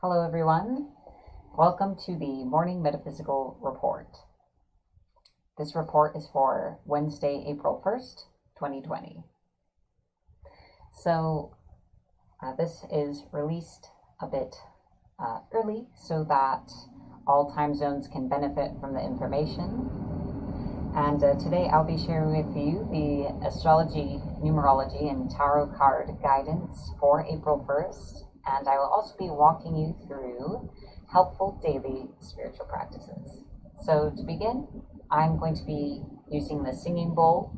Hello everyone, welcome to the Morning Metaphysical Report. This report is for Wednesday, April 1st, 2020. So this is released a bit early so that all time zones can benefit from the information. And today I'll be sharing with you the Astrology, Numerology, and Tarot card guidance for April 1st. And I will also be walking you through helpful daily spiritual practices. So to begin, I'm going to be using the singing bowl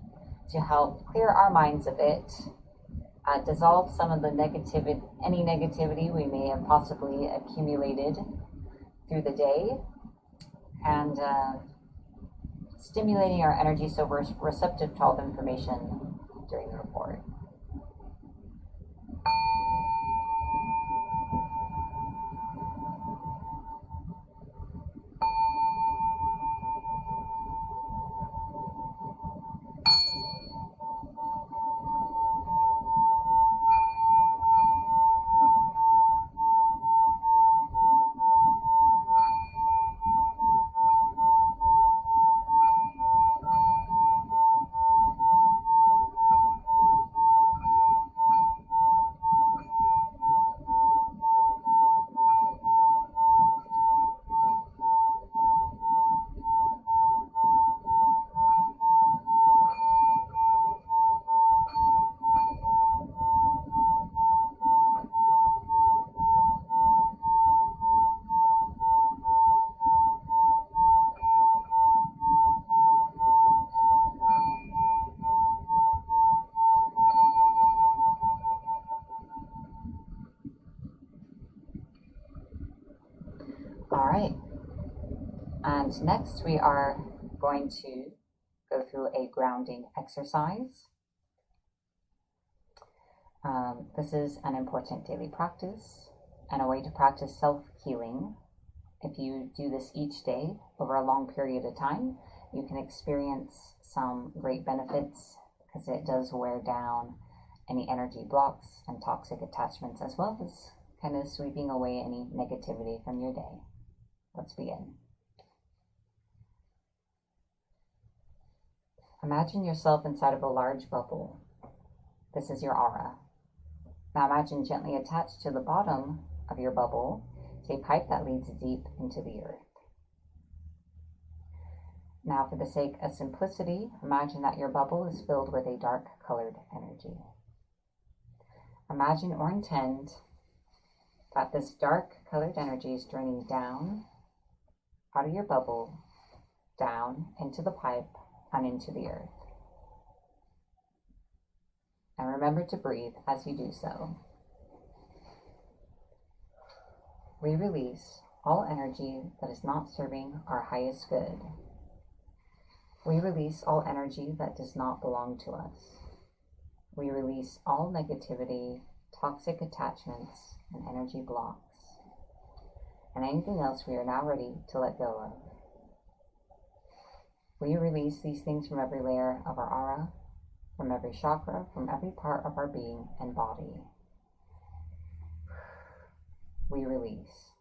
to help clear our minds a bit, dissolve some of the any negativity we may have possibly accumulated through the day, and stimulating our energy so we're receptive to all the information during the report. All right, and next we are going to go through a grounding exercise. This is an important daily practice and a way to practice self-healing. If you do this each day over a long period of time, you can experience some great benefits because it does wear down any energy blocks and toxic attachments, as well as kind of sweeping away any negativity from your day. Let's begin. Imagine yourself inside of a large bubble. This is your aura. Now imagine gently attached to the bottom of your bubble is a pipe that leads deep into the earth. Now, for the sake of simplicity, imagine that your bubble is filled with a dark colored energy. Imagine or intend that this dark colored energy is draining down out of your bubble, down into the pipe and into the earth. And remember to breathe as you do so. We release all energy that is not serving our highest good. We release all energy that does not belong to us. We release all negativity, toxic attachments, and energy blocks, and anything else we are now ready to let go of. We release these things from every layer of our aura, from every chakra, from every part of our being and body. We release.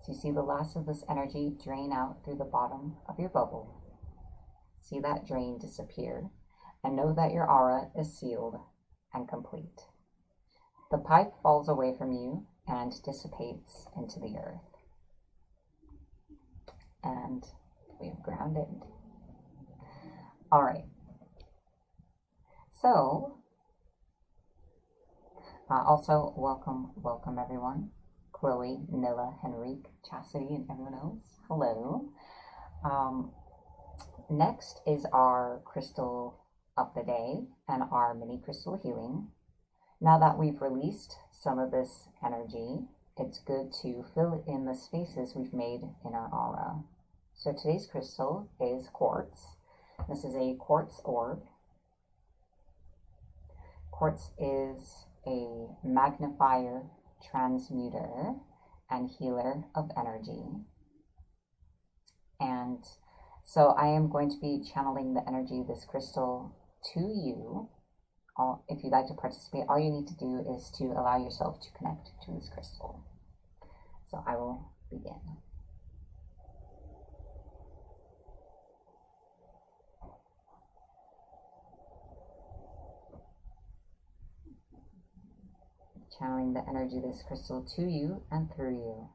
So you see the last of this energy drain out through the bottom of your bubble. See that drain disappear, and know that your aura is sealed and complete. The pipe falls away from you and dissipates into the earth. And we've grounded. All right. So, also welcome everyone. Chloe, Nilla, Henrique, Chastity, and everyone else. Hello. Next is our crystal of the day and our mini crystal healing. Now that we've released some of this energy, it's good to fill in the spaces we've made in our aura. So today's crystal is quartz. This is a quartz orb. Quartz is a magnifier, transmuter, and healer of energy. And so I am going to be channeling the energy of this crystal to you if you'd like to participate, all you need to do is to allow yourself to connect to this crystal. So I will begin. Channeling the energy of this crystal to you and through you.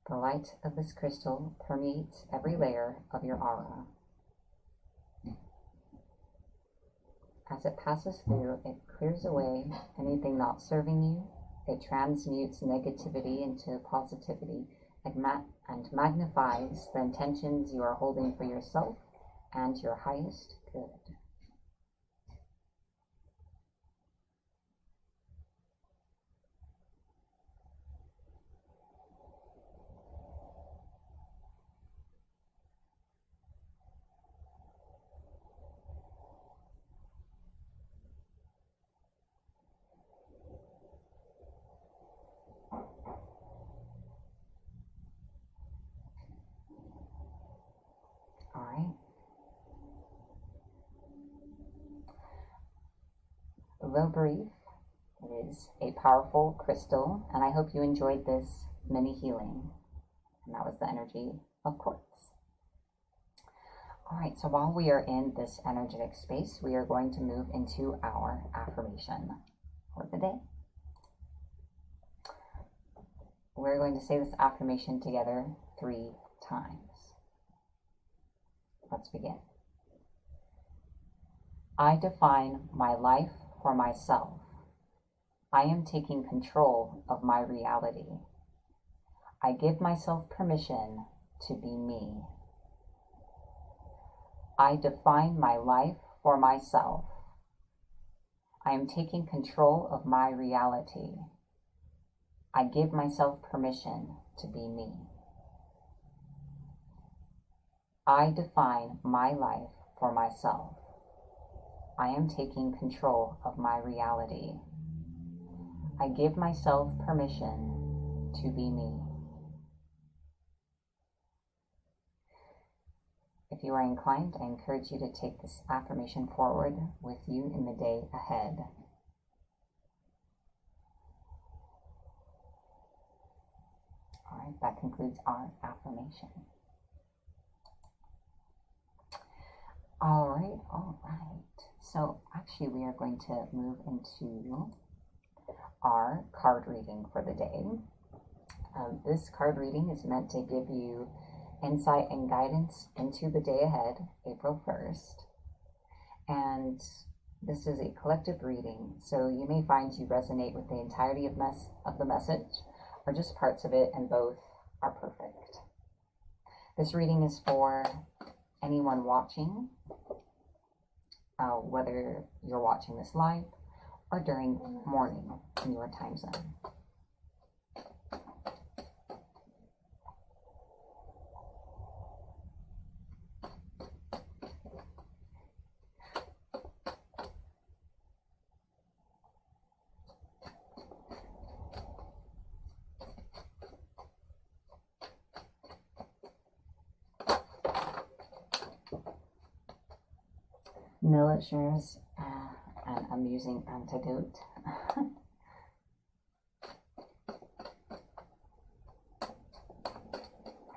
The light of this crystal permeates every layer of your aura. As it passes through, it clears away anything not serving you. It transmutes negativity into positivity and magnifies the intentions you are holding for yourself and your highest good. All right. Though brief, it is a powerful crystal, and I hope you enjoyed this mini healing. And that was the energy of quartz. All right, so while we are in this energetic space, we are going to move into our affirmation for the day. We're going to say this affirmation together 3 times. Let's begin. I define my life for myself. I am taking control of my reality. I give myself permission to be me. I define my life for myself. I am taking control of my reality. I give myself permission to be me. I define my life for myself. I am taking control of my reality. I give myself permission to be me. If you are inclined, I encourage you to take this affirmation forward with you in the day ahead. All right, that concludes our affirmation. All right. So actually we are going to move into our card reading for the day. This card reading is meant to give you insight and guidance into the day ahead, April 1st. And this is a collective reading, so you may find you resonate with the entirety of the message, or just parts of it, and both are perfect. This reading is for anyone watching, whether you're watching this live or during morning in your time zone. Military's an amusing antidote. I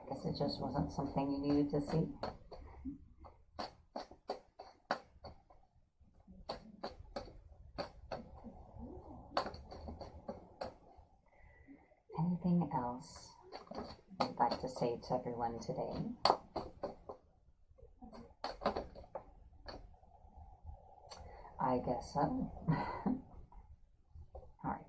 guess it just wasn't something you needed to see. Anything else I'd like to say to everyone today? I guess so. All right.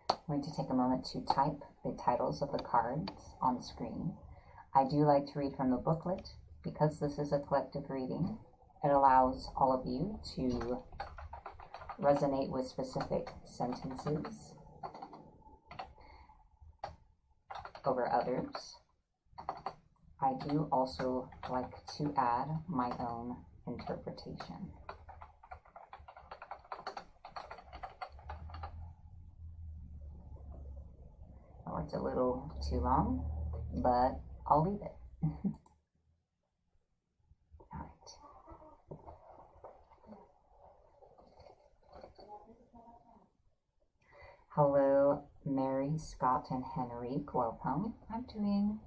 I'm going to take a moment to type the titles of the cards on the screen. I do like to read from the booklet because this is a collective reading. It allows all of you to resonate with specific sentences over others. I do also like to add my own interpretation. Oh, it's a little too long, but I'll leave it. Hello, Mary, Scott, and Henrique. Welcome. I'm doing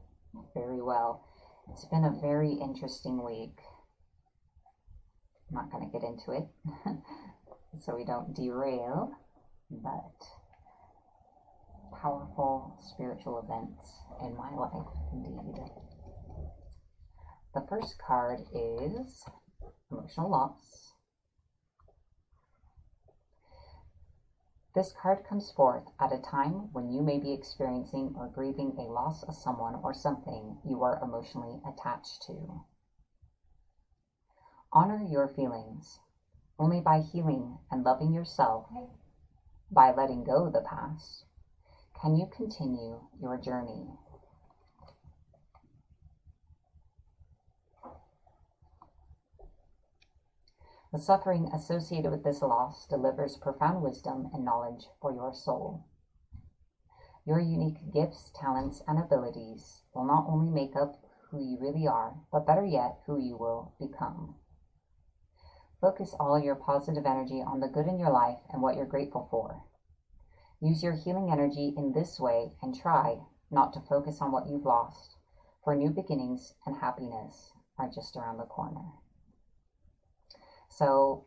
very well. It's been a very interesting week. I'm not going to get into it so we don't derail, but powerful spiritual events in my life, indeed. The first card is emotional loss. This card comes forth at a time when you may be experiencing or grieving a loss of someone or something you are emotionally attached to. Honor your feelings. Only by healing and loving yourself, by letting go of the past, can you continue your journey. The suffering associated with this loss delivers profound wisdom and knowledge for your soul. Your unique gifts, talents, and abilities will not only make up who you really are, but better yet, who you will become. Focus all your positive energy on the good in your life and what you're grateful for. Use your healing energy in this way and try not to focus on what you've lost, for new beginnings and happiness are just around the corner. So,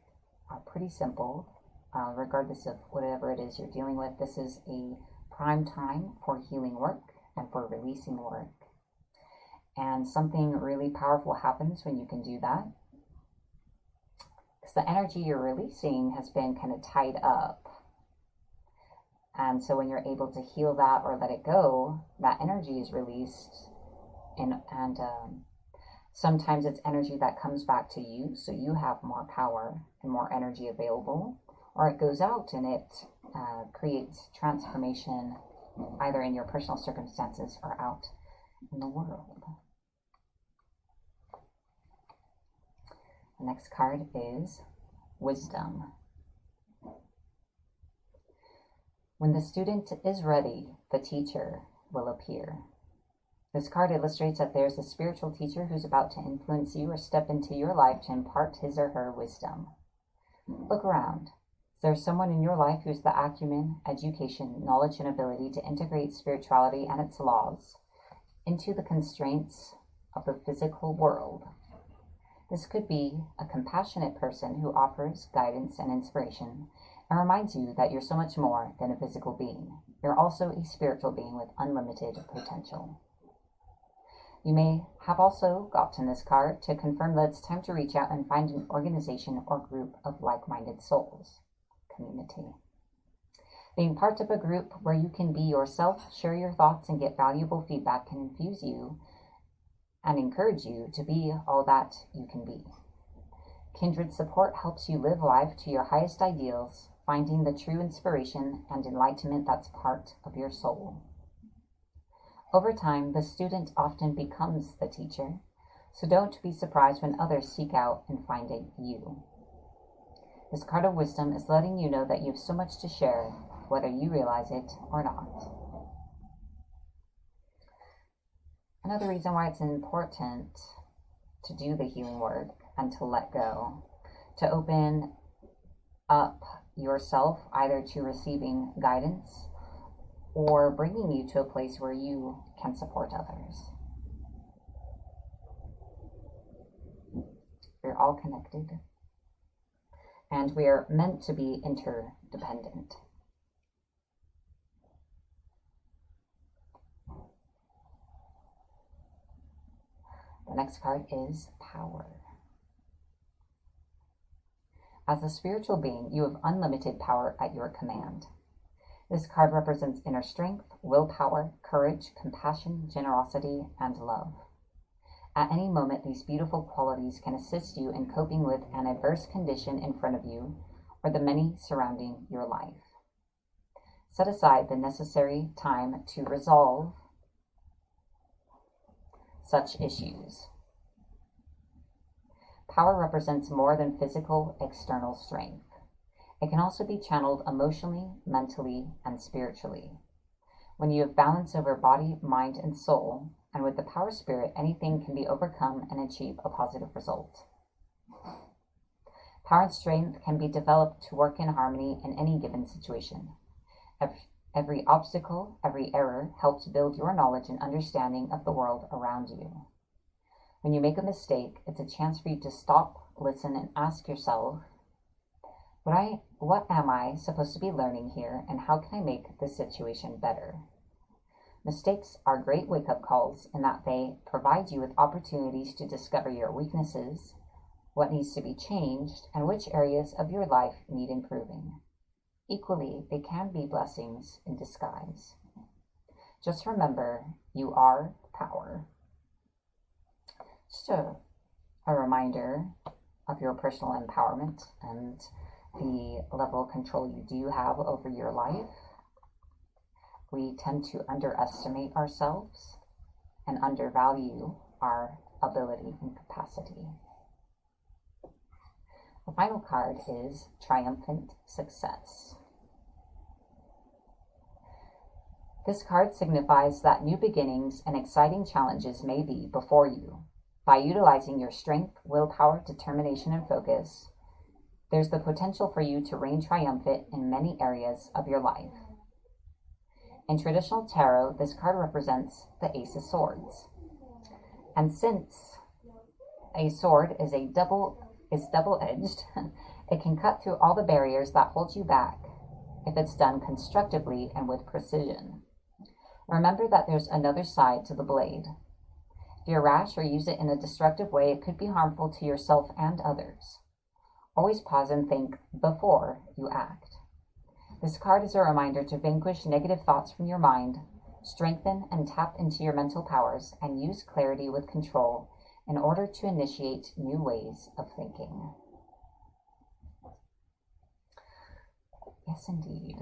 pretty simple, regardless of whatever it is you're dealing with. This is a prime time for healing work and for releasing work. And something really powerful happens when you can do that. Because the energy you're releasing has been kind of tied up. And so when you're able to heal that or let it go, that energy is released. And sometimes it's energy that comes back to you, so you have more power and more energy available, or it goes out and it creates transformation either in your personal circumstances or out in the world. The next card is wisdom. When the student is ready, the teacher will appear. This card illustrates that there's a spiritual teacher who's about to influence you or step into your life to impart his or her wisdom. Look around. Is there someone in your life who's the acumen, education, knowledge, and ability to integrate spirituality and its laws into the constraints of the physical world? This could be a compassionate person who offers guidance and inspiration and reminds you that you're so much more than a physical being. You're also a spiritual being with unlimited potential. You may have also gotten this card to confirm that it's time to reach out and find an organization or group of like-minded souls, community. Being part of a group where you can be yourself, share your thoughts, and get valuable feedback can infuse you and encourage you to be all that you can be. Kindred support helps you live life to your highest ideals, finding the true inspiration and enlightenment that's part of your soul. Over time, the student often becomes the teacher, so don't be surprised when others seek out and find you. This card of wisdom is letting you know that you have so much to share, whether you realize it or not. Another reason why it's important to do the healing work and to let go, to open up yourself either to receiving guidance or bringing you to a place where you can support others. We're all connected, and we are meant to be interdependent. The next card is power. As a spiritual being, you have unlimited power at your command. This card represents inner strength, willpower, courage, compassion, generosity, and love. At any moment, these beautiful qualities can assist you in coping with an adverse condition in front of you or the many surrounding your life. Set aside the necessary time to resolve such issues. Power represents more than physical, external strength. It can also be channeled emotionally, mentally, and spiritually. When you have balance over body, mind, and soul, and with the power spirit, anything can be overcome and achieve a positive result. Power and strength can be developed to work in harmony in any given situation. Every obstacle, every error helps build your knowledge and understanding of the world around you. When you make a mistake, it's a chance for you to stop, listen, and ask yourself, what am I supposed to be learning here, and how can I make this situation better? Mistakes are great wake-up calls in that they provide you with opportunities to discover your weaknesses, what needs to be changed, and which areas of your life need improving. Equally, they can be blessings in disguise. Just remember, you are power. Just a reminder of your personal empowerment and the level of control you do have over your life. We tend to underestimate ourselves and undervalue our ability and capacity. The final card is Triumphant Success. This card signifies that new beginnings and exciting challenges may be before you. By utilizing your strength, willpower, determination, and focus, there's the potential for you to reign triumphant in many areas of your life. In traditional tarot, this card represents the Ace of Swords. And since a sword is double-edged, it can cut through all the barriers that hold you back if it's done constructively and with precision. Remember that there's another side to the blade. If you're rash or use it in a destructive way, it could be harmful to yourself and others. Always pause and think before you act. This card is a reminder to vanquish negative thoughts from your mind, strengthen and tap into your mental powers, and use clarity with control in order to initiate new ways of thinking. Yes, indeed.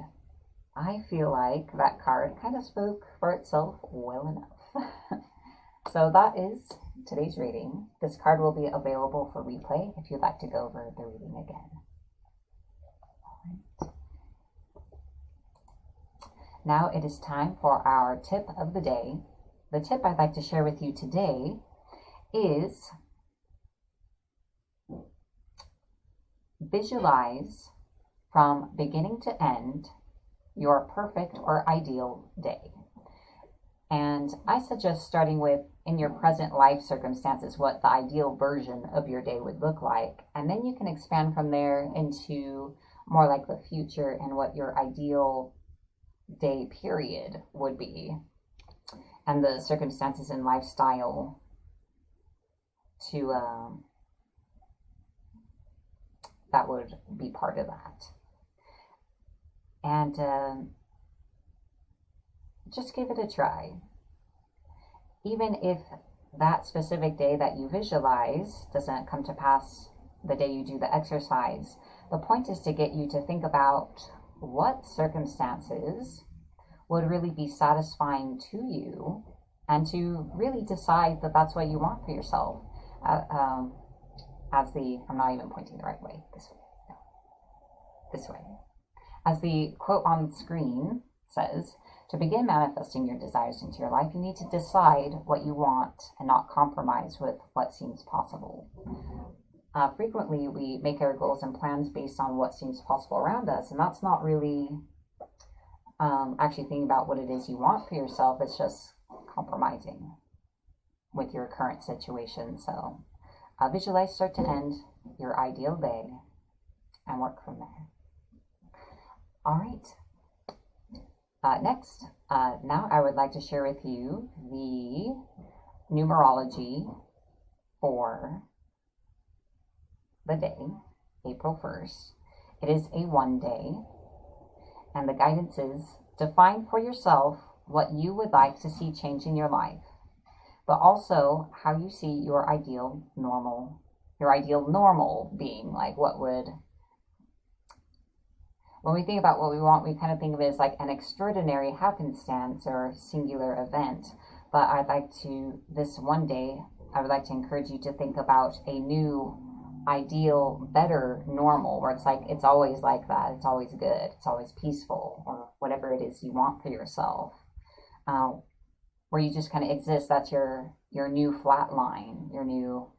I feel like that card kind of spoke for itself well enough. So that is today's reading. This card will be available for replay if you'd like to go over the reading again. All right. Now it is time for our tip of the day. The tip I'd like to share with you today is visualize from beginning to end your perfect or ideal day. And I suggest starting with, in your present life circumstances, what the ideal version of your day would look like. And then you can expand from there into more like the future and what your ideal day period would be, and the circumstances and lifestyle to that would be part of that. And just give it a try. Even if that specific day that you visualize doesn't come to pass the day you do the exercise, the point is to get you to think about what circumstances would really be satisfying to you, and to really decide that that's what you want for yourself. I'm not even pointing the right way, this way. As the quote on the screen says, to begin manifesting your desires into your life, you need to decide what you want and not compromise with what seems possible. Frequently, we make our goals and plans based on what seems possible around us, and that's not really actually thinking about what it is you want for yourself. It's just compromising with your current situation. So visualize start to end your ideal day and work from there. All right. Next, now I would like to share with you the numerology for the day, April 1st. It is a 1 day, and the guidance is define for yourself what you would like to see change in your life, but also how you see your ideal normal being. Like, what would, when we think about what we want, we kind of think of it as like an extraordinary happenstance or singular event. But this 1 day, I would like to encourage you to think about a new, ideal, better normal, where it's like, it's always like that. It's always good. It's always peaceful, or whatever it is you want for yourself. Where you just kind of exist. That's your new flat line, your new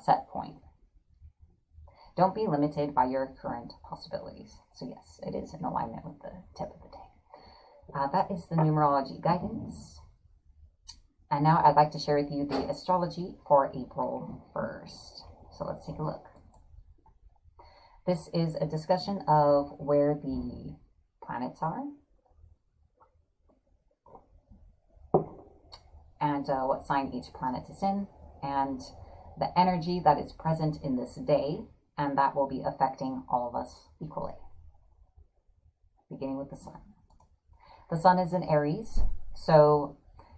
set point. Don't be limited by your current possibilities. So yes, it is in alignment with the tip of the day. That is the numerology guidance. And now I'd like to share with you the astrology for April 1st. So let's take a look. This is a discussion of where the planets are and what sign each planet is in, and the energy that is present in this day, and that will be affecting all of us equally. Beginning with the sun. The sun is in Aries, so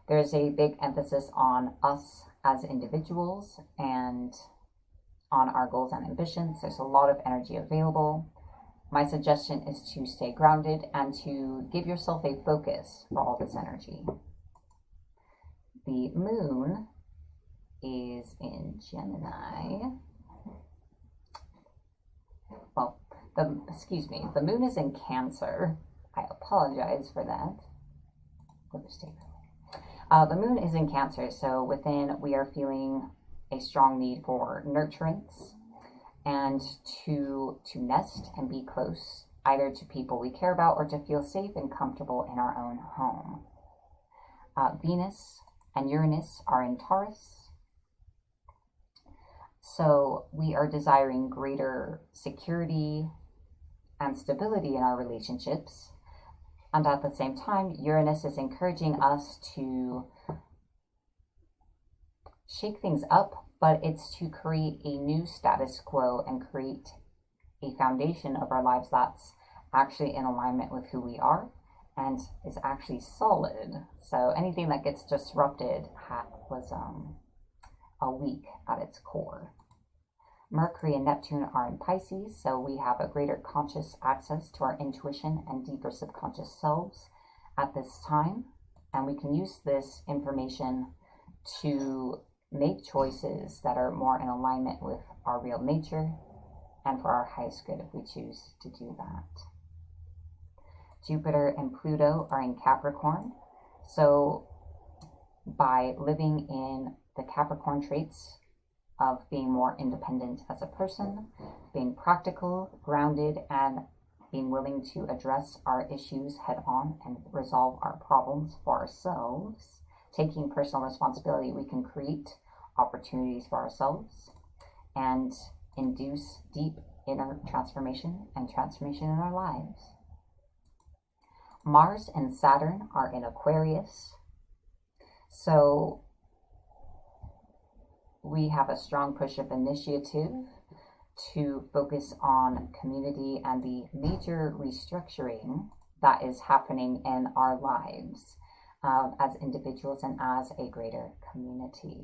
there's a big emphasis on us as individuals and on our goals and ambitions. There's a lot of energy available. My suggestion is to stay grounded and to give yourself a focus for all this energy. The moon is in Gemini. Well, the moon is in Cancer. I apologize for that. The moon is in Cancer, so within we are feeling a strong need for nurturance and to nest and be close, either to people we care about or to feel safe and comfortable in our own home. Venus and Uranus are in Taurus, so we are desiring greater security and stability in our relationships. And at the same time, Uranus is encouraging us to shake things up, but it's to create a new status quo and create a foundation of our lives that's actually in alignment with who we are and is actually solid. So anything that gets disrupted was weak at its core. Mercury and Neptune are in Pisces, so we have a greater conscious access to our intuition and deeper subconscious selves at this time. And we can use this information to make choices that are more in alignment with our real nature and for our highest good if we choose to do that. Jupiter and Pluto are in Capricorn, so by living in the Capricorn traits of being more independent as a person, being practical, grounded, and being willing to address our issues head on and resolve our problems for ourselves, taking personal responsibility, we can create opportunities for ourselves and induce deep inner transformation and transformation in our lives. Mars and Saturn are in Aquarius, so we have a strong push of initiative to focus on community and the major restructuring that is happening in our lives as individuals and as a greater community.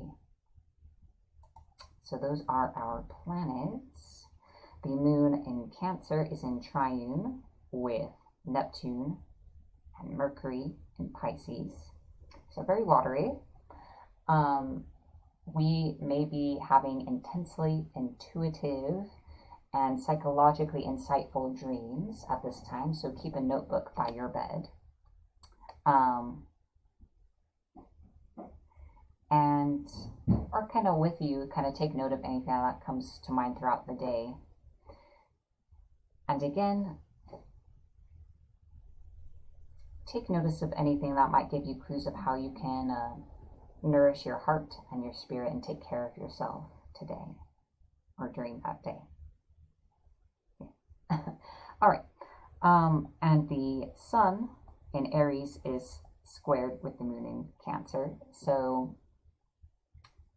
So those are our planets. The moon in Cancer is in triune with Neptune and Mercury in Pisces. So very watery. We may be having intensely intuitive and psychologically insightful dreams at this time, so keep a notebook by your bed. And or kind of with you, kind of take note of anything that comes to mind throughout the day. And again, take notice of anything that might give you clues of how you can nourish your heart and your spirit and take care of yourself today or during that day. Yeah. All right. And the sun in Aries is squared with the moon in Cancer. So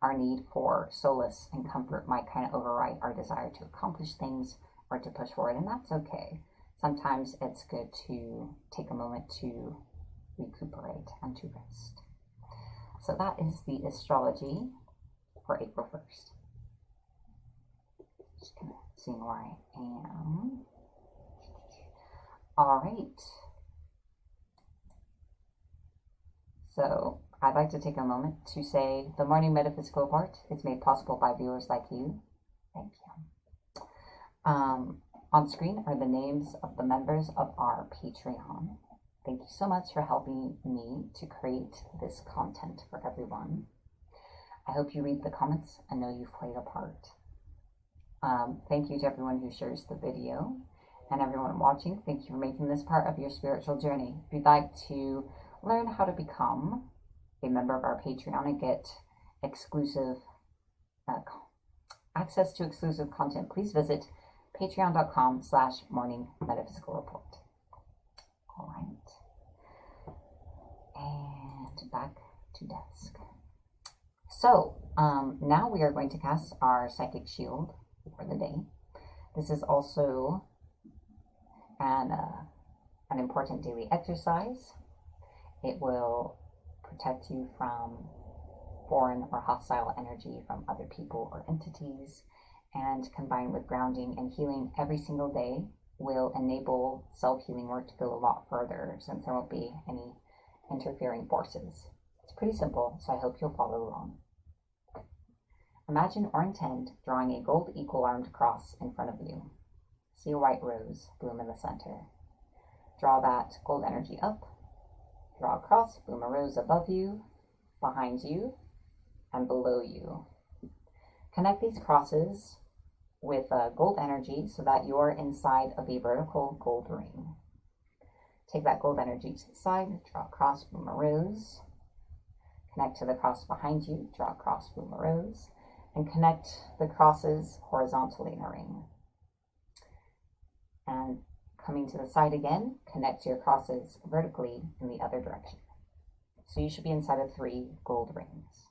our need for solace and comfort might kind of override our desire to accomplish things or to push forward, and that's okay. Sometimes it's good to take a moment to recuperate and to rest. So that is the astrology for April 1st. Just kind of seeing where I am. All right. So I'd like to take a moment to say the Morning Metaphysical Report is made possible by viewers like you. Thank you. On screen are the names of the members of our Patreon. Thank you so much for helping me to create this content for everyone. I hope you read the comments and know you've played a part. Thank you to everyone who shares the video. And everyone watching, thank you for making this part of your spiritual journey. If you'd like to learn how to become a member of our Patreon and get exclusive access to exclusive content, please visit patreon.com/Morning Metaphysical Report. All right. And back to desk. So, now we are going to cast our Psychic Shield for the day. This is also an important daily exercise. It will protect you from foreign or hostile energy from other people or entities, and combined with grounding and healing every single day will enable self-healing work to go a lot further, since there won't be any interfering forces. It's pretty simple, so I hope you'll follow along. Imagine or intend drawing a gold equal-armed cross in front of you. See a white rose bloom in the center. Draw that gold energy up. Draw a cross, bloom a rose above you, behind you, and below you. Connect these crosses with gold energy so that you're inside of a vertical gold ring. Take that gold energy to the side, draw a cross, bloom a rose. Connect to the cross behind you, draw a cross, bloom a rose, and connect the crosses horizontally in a ring. And coming to the side again, connect your crosses vertically in the other direction. So you should be inside of 3 gold rings.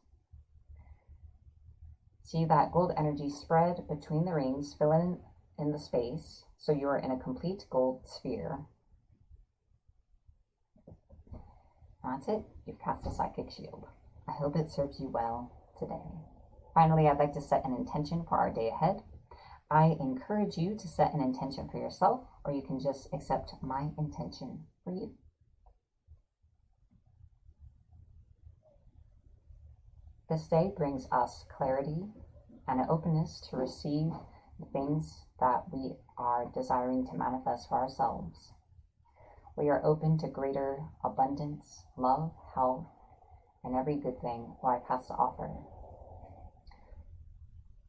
See that gold energy spread between the rings, fill in the space, so you are in a complete gold sphere. That's it. You've cast a Psychic Shield. I hope it serves you well today. Finally, I'd like to set an intention for our day ahead. I encourage you to set an intention for yourself, or you can just accept my intention for you. This day brings us clarity and an openness to receive the things that we are desiring to manifest for ourselves. We are open to greater abundance, love, health, and every good thing life has to offer.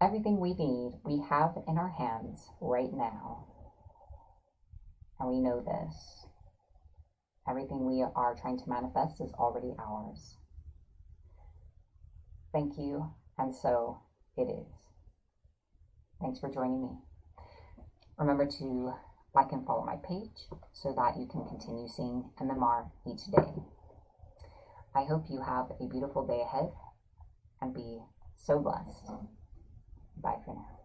Everything we need, we have in our hands right now. And we know this. Everything we are trying to manifest is already ours. Thank you, and so it is. Thanks for joining me. Remember to like and follow my page so that you can continue seeing MMR each day. I hope you have a beautiful day ahead and be so blessed. Bye for now.